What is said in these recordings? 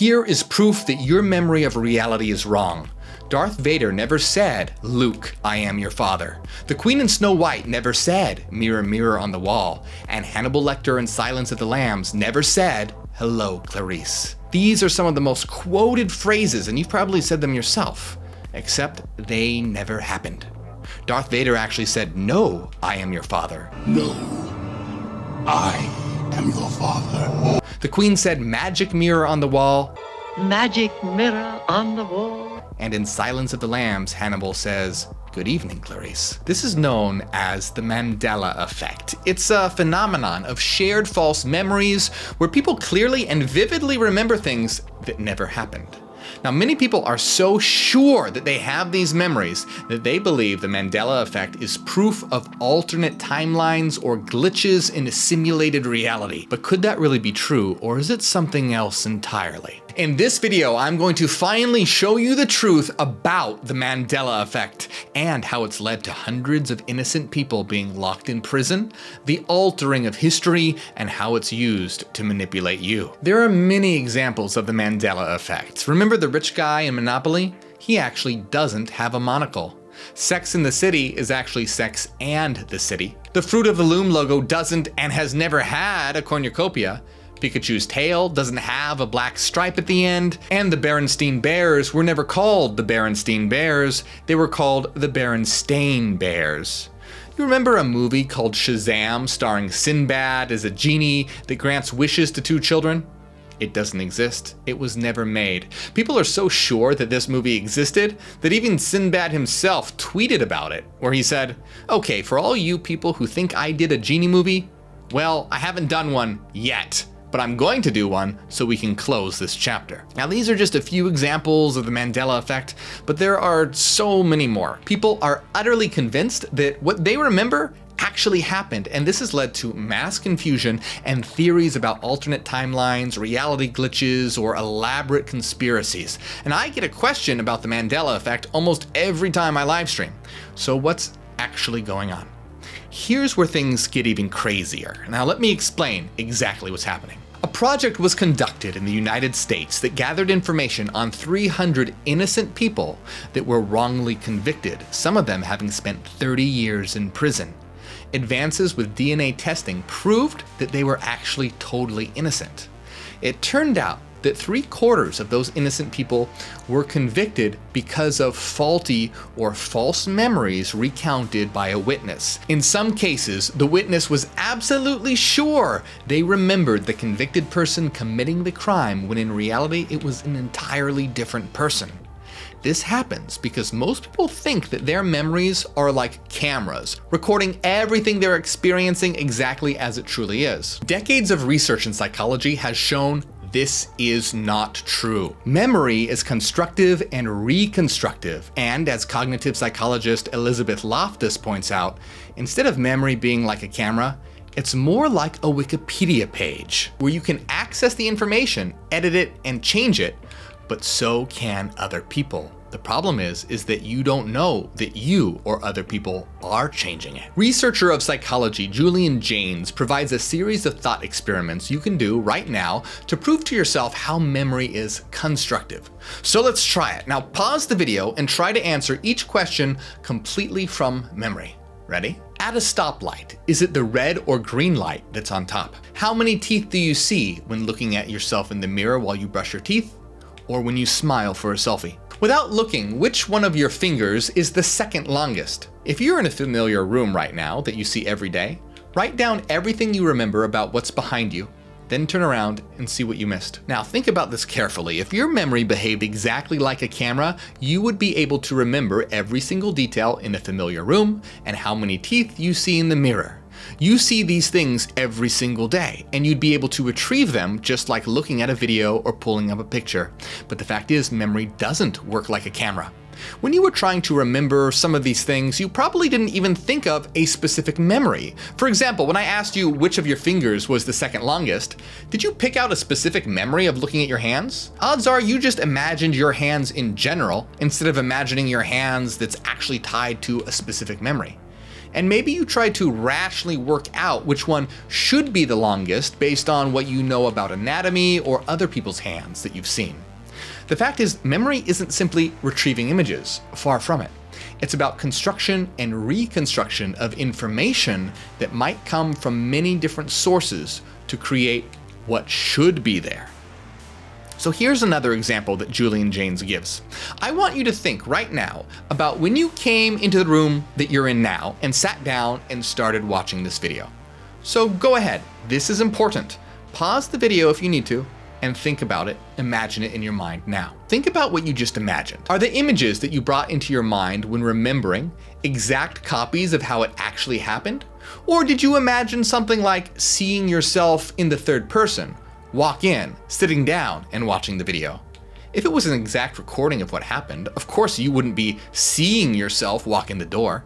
Here is proof that your memory of reality is wrong. Darth Vader never said, "Luke, I am your father." The Queen in Snow White never said, "Mirror, mirror on the wall." And Hannibal Lecter in Silence of the Lambs never said, "Hello, Clarice." These are some of the most quoted phrases, and you've probably said them yourself, except they never happened. Darth Vader actually said, "No, I am your father." No, I am your father. The Queen said, "Magic mirror on the wall." Magic mirror on the wall. And in Silence of the Lambs, Hannibal says, "Good evening, Clarice." This is known as the Mandela Effect. It's a phenomenon of shared false memories where people clearly and vividly remember things that never happened. Now, many people are so sure that they have these memories that they believe the Mandela Effect is proof of alternate timelines or glitches in a simulated reality. But could that really be true, or is it something else entirely? In this video, I'm going to finally show you the truth about the Mandela Effect and how it's led to hundreds of innocent people being locked in prison, the altering of history, and how it's used to manipulate you. There are many examples of the Mandela Effect. Remember the rich guy in Monopoly? He actually doesn't have a monocle. Sex in the City is actually Sex and the City. The Fruit of the Loom logo doesn't and has never had a cornucopia. Pikachu's tail doesn't have a black stripe at the end, and the Berenstain Bears were never called the Berenstain Bears, they were called the Berenstain Bears. You remember a movie called Shazam starring Sinbad as a genie that grants wishes to two children? It doesn't exist. It was never made. People are so sure that this movie existed that even Sinbad himself tweeted about it, where he said, "Okay, for all you people who think I did a genie movie, well, I haven't done one yet. But I'm going to do one so we can close this chapter." Now, these are just a few examples of the Mandela Effect, but there are so many more. People are utterly convinced that what they remember actually happened, and this has led to mass confusion and theories about alternate timelines, reality glitches, or elaborate conspiracies. And I get a question about the Mandela Effect almost every time I live stream. So what's actually going on? Here's where things get even crazier. Now let me explain exactly what's happening. A project was conducted in the United States that gathered information on 300 innocent people that were wrongly convicted, some of them having spent 30 years in prison. Advances with DNA testing proved that they were actually totally innocent. It turned out that 3/4 of those innocent people were convicted because of faulty or false memories recounted by a witness. In some cases, the witness was absolutely sure they remembered the convicted person committing the crime when in reality it was an entirely different person. This happens because most people think that their memories are like cameras, recording everything they're experiencing exactly as it truly is. Decades of research in psychology has shown this is not true. Memory is constructive and reconstructive, and as cognitive psychologist Elizabeth Loftus points out, instead of memory being like a camera, it's more like a Wikipedia page, where you can access the information, edit it, and change it, but so can other people. The problem is that you don't know that you or other people are changing it. Researcher of psychology Julian Jaynes provides a series of thought experiments you can do right now to prove to yourself how memory is constructive. So let's try it. Now pause the video and try to answer each question completely from memory. Ready? At a stoplight, is it the red or green light that's on top? How many teeth do you see when looking at yourself in the mirror while you brush your teeth, or when you smile for a selfie? Without looking, which one of your fingers is the second longest? If you're in a familiar room right now that you see every day, write down everything you remember about what's behind you, then turn around and see what you missed. Now think about this carefully. If your memory behaved exactly like a camera, you would be able to remember every single detail in a familiar room and how many teeth you see in the mirror. You see these things every single day, and you'd be able to retrieve them just like looking at a video or pulling up a picture. But the fact is, memory doesn't work like a camera. When you were trying to remember some of these things, you probably didn't even think of a specific memory. For example, when I asked you which of your fingers was the second longest, did you pick out a specific memory of looking at your hands? Odds are you just imagined your hands in general, instead of imagining your hands that's actually tied to a specific memory. And maybe you try to rationally work out which one should be the longest based on what you know about anatomy or other people's hands that you've seen. The fact is, memory isn't simply retrieving images, far from it. It's about construction and reconstruction of information that might come from many different sources to create what should be there. So here's another example that Julian Jaynes gives. I want you to think right now about when you came into the room that you're in now and sat down and started watching this video. So go ahead, this is important. Pause the video if you need to, and think about it, imagine it in your mind now. Think about what you just imagined. Are the images that you brought into your mind when remembering exact copies of how it actually happened? Or did you imagine something like seeing yourself in the third person, walk in, sitting down, and watching the video? If it was an exact recording of what happened, of course you wouldn't be seeing yourself walk in the door.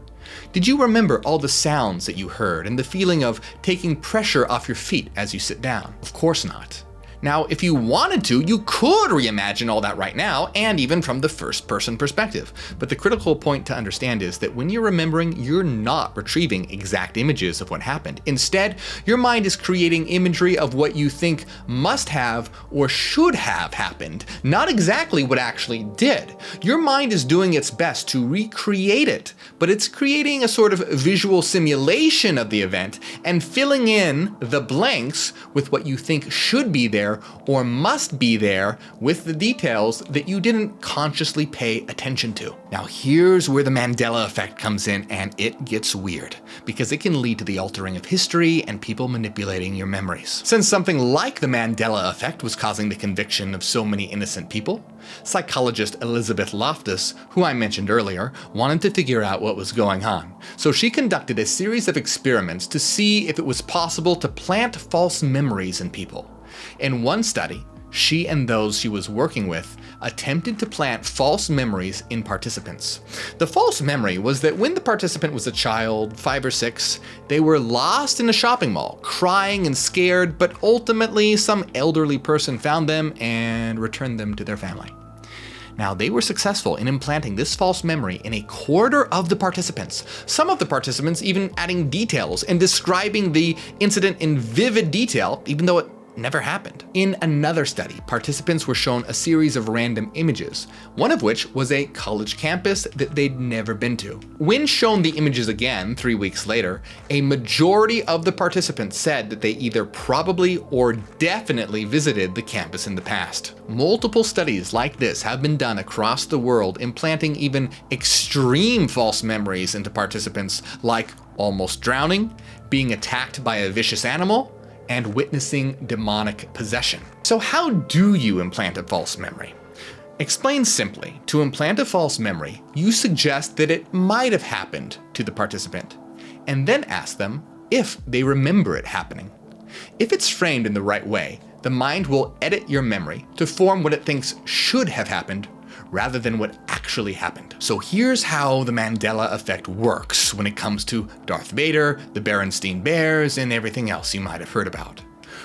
Did you remember all the sounds that you heard and the feeling of taking pressure off your feet as you sit down? Of course not. Now, if you wanted to, you could reimagine all that right now, and even from the first person perspective. But the critical point to understand is that when you're remembering, you're not retrieving exact images of what happened. Instead, your mind is creating imagery of what you think must have or should have happened, not exactly what actually did. Your mind is doing its best to recreate it, but it's creating a sort of visual simulation of the event and filling in the blanks with what you think should be there or must be there with the details that you didn't consciously pay attention to. Now here's where the Mandela Effect comes in, and it gets weird, because it can lead to the altering of history and people manipulating your memories. Since something like the Mandela Effect was causing the conviction of so many innocent people, psychologist Elizabeth Loftus, who I mentioned earlier, wanted to figure out what was going on. So she conducted a series of experiments to see if it was possible to plant false memories in people. In one study, she and those she was working with attempted to plant false memories in participants. The false memory was that when the participant was a child, 5 or 6, they were lost in a shopping mall, crying and scared, but ultimately some elderly person found them and returned them to their family. Now, they were successful in implanting this false memory in a quarter of the participants, some of the participants even adding details and describing the incident in vivid detail, even though it never happened. In another study, participants were shown a series of random images, one of which was a college campus that they'd never been to. When shown the images again 3 weeks later, a majority of the participants said that they either probably or definitely visited the campus in the past. Multiple studies like this have been done across the world, implanting even extreme false memories into participants, like almost drowning, being attacked by a vicious animal, and witnessing demonic possession. So how do you implant a false memory? Explained simply, to implant a false memory, you suggest that it might have happened to the participant, and then ask them if they remember it happening. If it's framed in the right way, the mind will edit your memory to form what it thinks should have happened rather than what actually happened. So here's how the Mandela Effect works when it comes to Darth Vader, the Berenstain Bears, and everything else you might have heard about.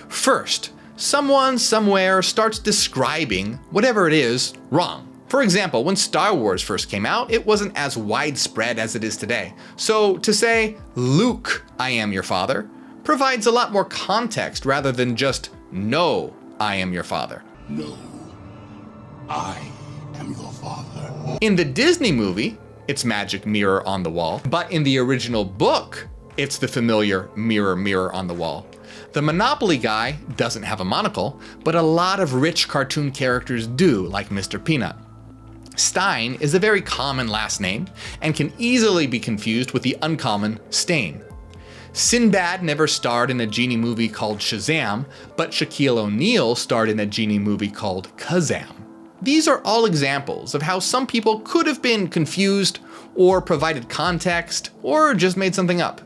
First, someone somewhere starts describing whatever it is wrong. For example, when Star Wars first came out, it wasn't as widespread as it is today. So to say, "Luke, I am your father," provides a lot more context rather than just, "No, I am your father." No, I am your father. In the Disney movie, it's magic mirror on the wall, but in the original book, it's the familiar mirror, mirror on the wall. The Monopoly guy doesn't have a monocle, but a lot of rich cartoon characters do, like Mr. Peanut. Stein is a very common last name and can easily be confused with the uncommon Stain. Sinbad never starred in a genie movie called Shazam, but Shaquille O'Neal starred in a genie movie called Kazam. These are all examples of how some people could have been confused, or provided context, or just made something up.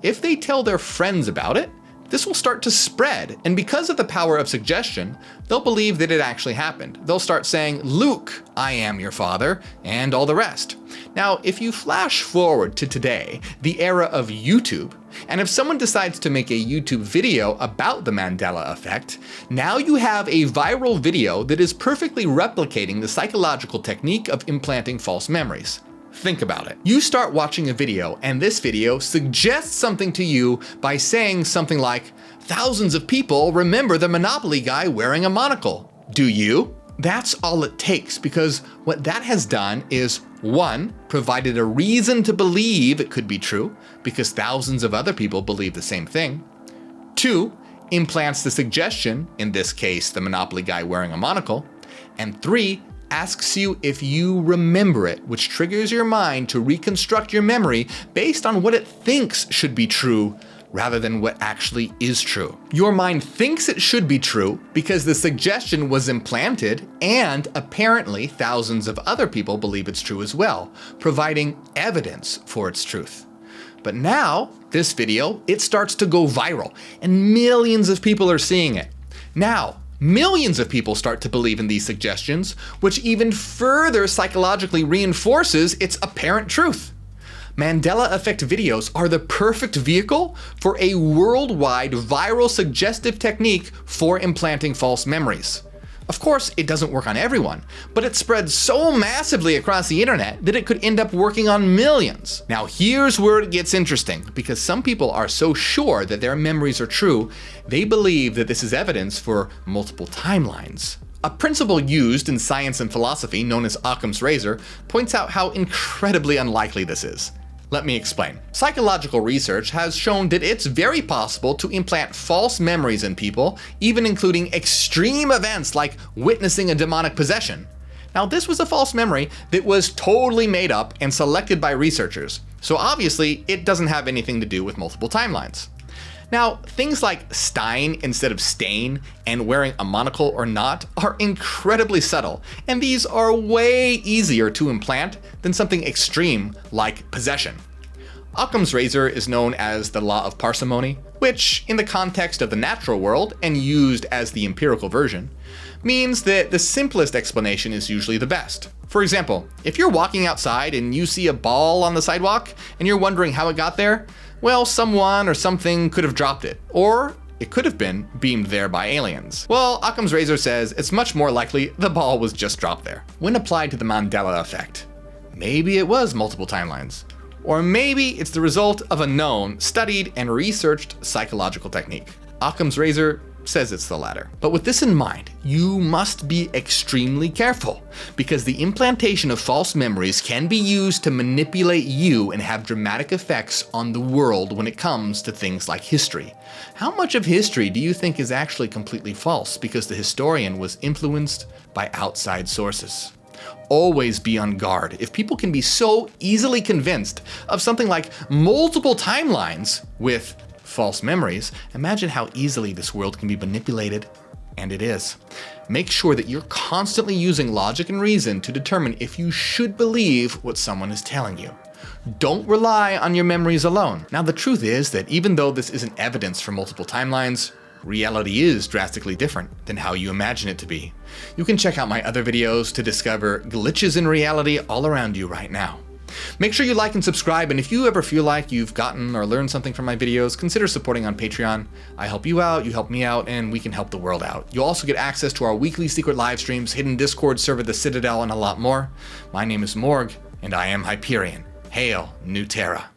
If they tell their friends about it, this will start to spread, and because of the power of suggestion, they'll believe that it actually happened. They'll start saying, "Luke, I am your father," and all the rest. Now, if you flash forward to today, the era of YouTube, and if someone decides to make a YouTube video about the Mandela Effect, now you have a viral video that is perfectly replicating the psychological technique of implanting false memories. Think about it. You start watching a video, and this video suggests something to you by saying something like, thousands of people remember the Monopoly guy wearing a monocle. Do you? That's all it takes, because what that has done is, 1, provided a reason to believe it could be true, because thousands of other people believe the same thing. 2, implants the suggestion, in this case the Monopoly guy wearing a monocle. And 3, asks you if you remember it, which triggers your mind to reconstruct your memory based on what it thinks should be true rather than what actually is true. Your mind thinks it should be true because the suggestion was implanted, and apparently thousands of other people believe it's true as well, providing evidence for its truth. But now, this video, it starts to go viral, and millions of people are seeing it. Now, millions of people start to believe in these suggestions, which even further psychologically reinforces its apparent truth. Mandela Effect videos are the perfect vehicle for a worldwide viral suggestive technique for implanting false memories. Of course, it doesn't work on everyone, but it spreads so massively across the internet that it could end up working on millions. Now here's where it gets interesting, because some people are so sure that their memories are true, they believe that this is evidence for multiple timelines. A principle used in science and philosophy known as Occam's razor points out how incredibly unlikely this is. Let me explain. Psychological research has shown that it's very possible to implant false memories in people, even including extreme events like witnessing a demonic possession. Now, this was a false memory that was totally made up and selected by researchers, so obviously it doesn't have anything to do with multiple timelines. Now, things like Stein instead of Stain and wearing a monocle or not are incredibly subtle, and these are way easier to implant than something extreme like possession. Occam's razor is known as the law of parsimony, which, in the context of the natural world and used as the empirical version, means that the simplest explanation is usually the best. For example, if you're walking outside and you see a ball on the sidewalk and you're wondering how it got there, well, someone or something could have dropped it, or it could have been beamed there by aliens. Well, Occam's razor says it's much more likely the ball was just dropped there. When applied to the Mandela Effect, maybe it was multiple timelines, or maybe it's the result of a known, studied, and researched psychological technique. Occam's razor says it's the latter. But with this in mind, you must be extremely careful, because the implantation of false memories can be used to manipulate you and have dramatic effects on the world when it comes to things like history. How much of history do you think is actually completely false because the historian was influenced by outside sources? Always be on guard. If people can be so easily convinced of something like multiple timelines with false memories, imagine how easily this world can be manipulated, and it is. Make sure that you're constantly using logic and reason to determine if you should believe what someone is telling you. Don't rely on your memories alone. Now, the truth is that even though this isn't evidence for multiple timelines, reality is drastically different than how you imagine it to be. You can check out my other videos to discover glitches in reality all around you right now. Make sure you like and subscribe, and if you ever feel like you've gotten or learned something from my videos, consider supporting on Patreon. I help you out, you help me out, and we can help the world out. You'll also get access to our weekly secret live streams, hidden Discord server, the Citadel, and a lot more. My name is Morgue, and I am Hyperion. Hail, New Terra.